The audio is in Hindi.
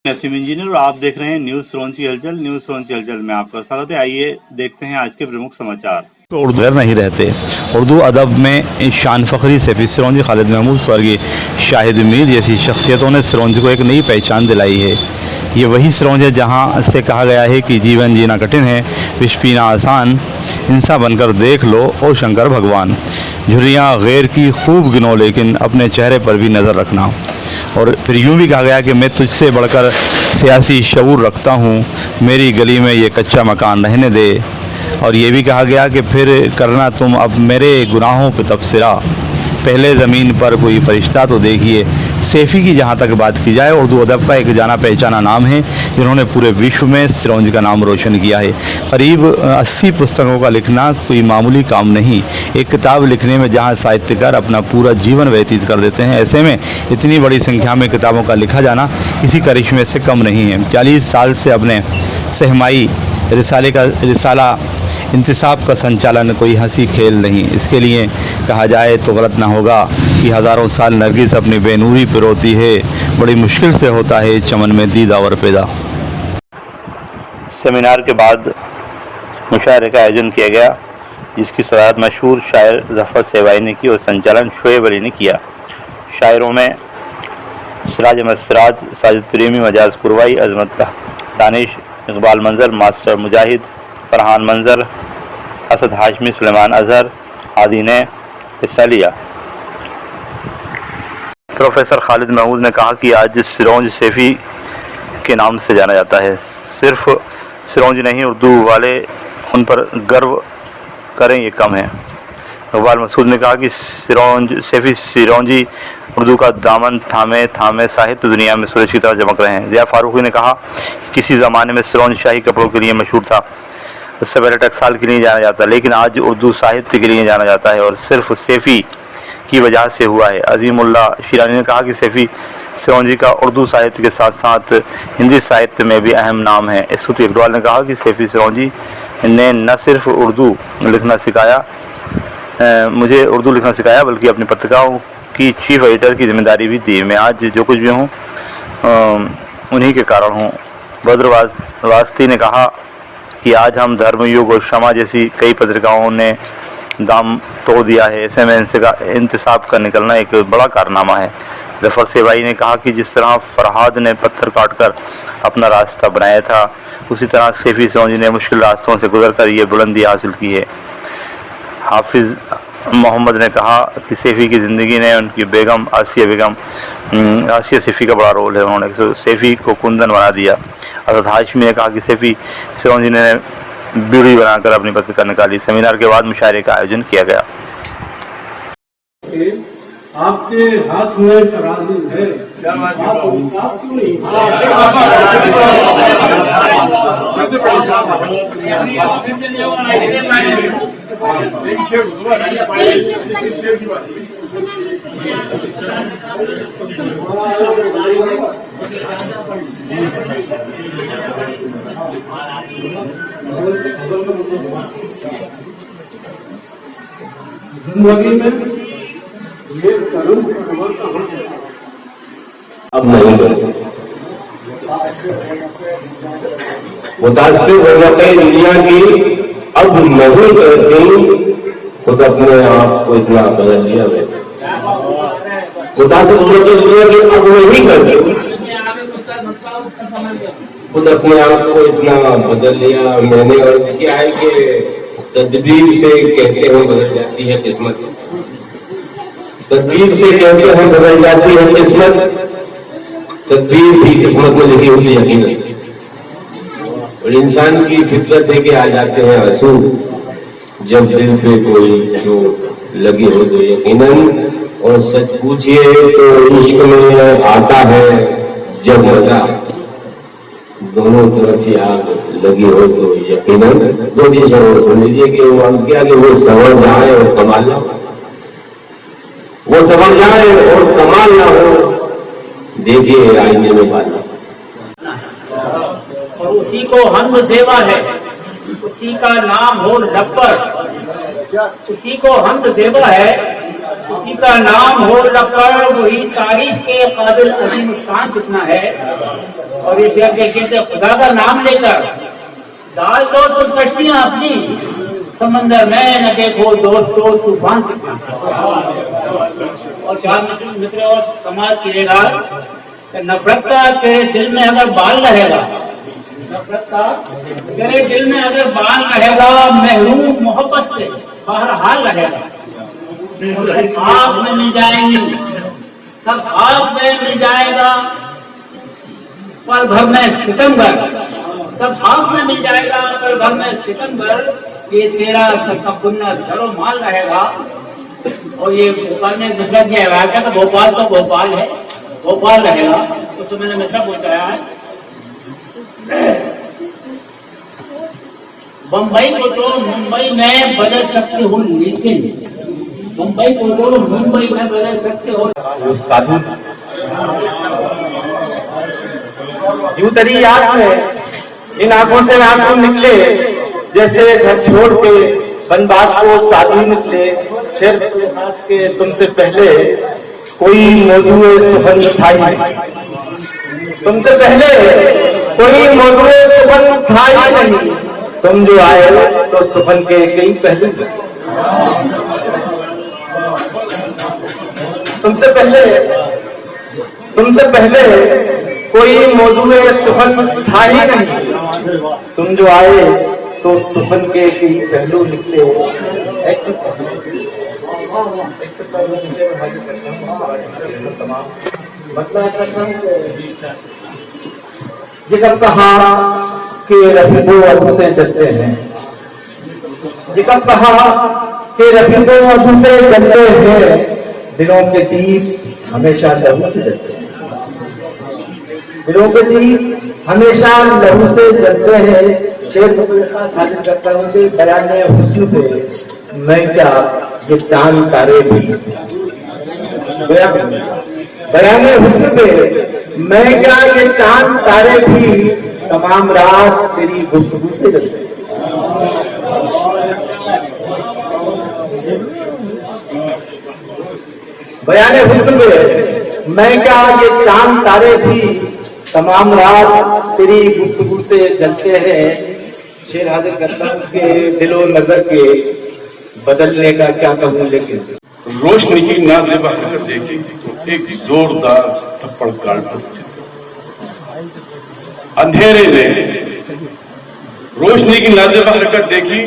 नसीम इंजीनियर और आप देख रहे हैं न्यूज़ सिरोंची हलचल। न्यूज़ सिरोंची हलचल में आपका स्वागत है। आइए देखते हैं आज के प्रमुख समाचार। उर्दू नहीं रहते। उर्दू अदब में शान फ़खरी, सैफ़ी सिरोंजी, खालिद महमूद, स्वर्गीय शाहिद मीर जैसी शख्सियतों ने सिरोंजी को एक नई पहचान दिलाई है। ये वही सिरोंज है जहाँ से कहा गया है कि जीवन जीना कठिन है, विष पीना आसान, इंसान बनकर देख लो ओ शंकर भगवान। झुर्रियाँ गैर की खूब गिनो लेकिन अपने चेहरे पर भी नज़र रखना। और फिर यूँ भी कहा गया कि मैं तुझसे बढ़कर सियासी शऊर रखता हूँ, मेरी गली में ये कच्चा मकान रहने दे। और ये भी कहा गया कि फिर करना तुम अब मेरे गुनाहों पे तबसरा, पहले ज़मीन पर कोई फ़रिश्ता तो देखिए। सैफ़ी की जहाँ तक बात की जाए, उर्दू अदब का एक जाना पहचाना नाम है जिन्होंने पूरे विश्व में सिरोंज का नाम रोशन किया है। करीब 80 पुस्तकों का लिखना कोई मामूली काम नहीं। एक किताब लिखने में जहाँ साहित्यकार अपना पूरा जीवन व्यतीत कर देते हैं, ऐसे में इतनी बड़ी संख्या में किताबों का लिखा जाना किसी करिश्मे से कम नहीं है। 40 साल से अपने सहमाई रिसाला इंतिसाब का संचालन कोई हंसी खेल नहीं। इसके लिए कहा जाए तो गलत ना होगा कि हज़ारों साल नरगिस अपनी बेनूरी पे रोती है, बड़ी मुश्किल से होता है चमन में दीदावर पैदा। सेमिनार के बाद मुशायरे का आयोजन किया गया, जिसकी सदारत मशहूर शायर ज़फ़र सेवाई ने की और संचालन शोएब अली ने किया। शायरों में सिराज अहमद सिराज, साजिद प्रेमी, मजाज कुरवाई, अजमत दानिश, इकबाल मंजर, मास्टर मुजाहिद, फरहान मंजर, असद हाशमी, सुलेमान अजहर आदि ने हिस्सा लिया। प्रोफेसर खालिद महमूद ने कहा कि आज सिरोंज सैफ़ी के नाम से जाना जाता है। सिर्फ सिरोंज नहीं, उर्दू वाले उन पर गर्व करें ये कम है। इकबाल मसूद ने कहा कि सैफ़ी सिरोंजी उर्दू का दामन थामे थामे साहित्य दुनिया में सूरज की तरह चमक रहे हैं। ज़िया फारूकी ने कहा कि किसी ज़माने में सिरोंज शाही कपड़ों के लिए मशहूर था, उससे पहले टकसाल के लिए जाना जाता, लेकिन आज उर्दू साहित्य के लिए जाना जाता है और सिर्फ सैफ़ी की वजह से हुआ है। अज़ीमुल्लाह शिरानी ने कहा कि सैफ़ी सिरोंजी का उर्दू साहित्य के साथ साथ हिंदी साहित्य में भी अहम नाम है। इसुती इकबाल ने कहा कि सैफ़ी सिरोंजी ने न सिर्फ उर्दू लिखना सिखाया, मुझे उर्दू लिखना सिखाया, बल्कि अपनी पत्रिकाओं की चीफ एडिटर की जिम्मेदारी भी दी। मैं आज जो कुछ भी हूँ उन्हीं के कारण हूँ। बद्र वास्ती ने कहा कि आज हम धर्मयुग और शमा जैसी कई पत्रिकाओं ने दाम तोड़ दिया है, ऐसे में इनसे का इंतसाब का निकलना एक बड़ा कारनामा है। ज़फ़र सेवाई ने कहा कि जिस तरह फरहाद ने पत्थर काटकर अपना रास्ता बनाया था, उसी तरह सैफ़ी सिरोंजी ने मुश्किल रास्तों से गुजरकर ये बुलंदी हासिल की है। हाफिज़ मोहम्मद ने कहा कि सैफ़ी की ज़िंदगी ने उनकी बेगम आसिया सैफ़ी का बड़ा रोल है, उन्होंने सैफ़ी को कुंदन बना दिया। असद हाशमी ने कहा कि सैफ़ी सिरोंजी ने बीड़ी बनाकर अपनी पत्रिका निकाली। सेमिनार के बाद मुशायरे का आयोजन किया गया। आपके हाथ में तराजू है, जिंदगी में ये कर्म अब नहीं करते। मुतासिर हुकूमतें दुनिया की अब नहीं करती, खुद अपने आप को इतना बदल लिया है। मुतासिर हुकूमतें दुनिया की अब नहीं करती, खुद अपने आप को इतना बदल लिया। मैंने अर्ज किया है कि तदबीर से कहते हैं बदल जाती है किस्मत, तदबीर से कहते हैं बदल जाती है किस्मत, तदबीर भी किस्मत में लिखी हुई यकीनन। और इंसान की फितरत है कि आ जाते हैं आंसू जब दिल पे कोई चोट लगी हो तो यकीनन। और सच पूछिए तो इश्क में आता है जब मजा, दोनों तरफ ही आग लगी हो तो यकीनन। दो दिन सुन लीजिए कि वो अर्ज किया कि वो संवर जाए और कमाल ना हो, वो संवर जाए और कमाल ना हो, देखिए आईने में बाला। और उसी को हम देवा है, उसी का नाम हो लब्बर, उसी को हम देवा है किसी का नाम हो लकड़ वही तारीफ के काबिल अजीम शान कितना है। और ये शेर देखिए कि खुदा का नाम लेकर डाल दो तुम कश्तियां अपनी समंदर में, न देखो दोस्तों तूफान कितना। और चार मित्र और समाज किएगा कि नफरत का तेरे दिल में अगर बाल रहेगा, नफरत का तेरे दिल में अगर बाल रहेगा, महरूम मोहब्बत से बहरहाल रहेगा। आग में मिल जाएंगे, सब आग में मिल जाएगा, पल भर में सितमगर, सब आग में मिल जाएगा, पल भर में सितमगर। ये तेरा तकब्बुर धरो माल रहेगा। और ये भोपाल में मिश्रा जी है तो भोपाल तो भोपाल है, भोपाल रहेगा। तो मैंने मिश्रा बताया है बम्बई को तो मुंबई में बदल सकते हो, लेकिन मुंबई को तो मुंबई में बदल सकते हो। साधु यूं तरी याद में इन आंखों से आंसू निकले, जैसे घर छोड़ के बनवास को साधु निकले। शेर के तुमसे पहले कोई मौजूए सुफन था ही, तुमसे पहले कोई मौजूए सुफन था ही नहीं। तुम जो आए तो सुफन के कई पहलू, तुमसे पहले कोई मौजूए सुफन था ही नहीं। तुम जो आए तो सुफन के कई पहलू निकले। ये कब कहा कि रफीको अबू से चलते हैं, ये कब कहा कि रफीको अबू से चलते हैं, दिलों के तीर हमेशा लहू से जलते हैं, दिलों के तीर हमेशा लहू से जलते हैं। शेर हासिल करता हूँ कि बयाने हुस्न पे मैं क्या ये चांद तारे भी, बयाने हुस्न पे मैं क्या ये चांद तारे भी, तमाम रात तेरी गुफ्तगू से जलते हैं। बयाने हुस्न पे मैं क्या ये चांद तारे भी, तमाम रात तेरी गुफ्तगू से जलते हैं। शेर हाजिर करता हूँ कि दिलो नजर के बदलने का क्या कहूँ, लेकिन रोशनी की नाज़ेबा हरकत देखी तो एक जोरदार थप्पड़ गाल पर अंधेरे ने रोशनी की नाज़ेबा हरकत देखी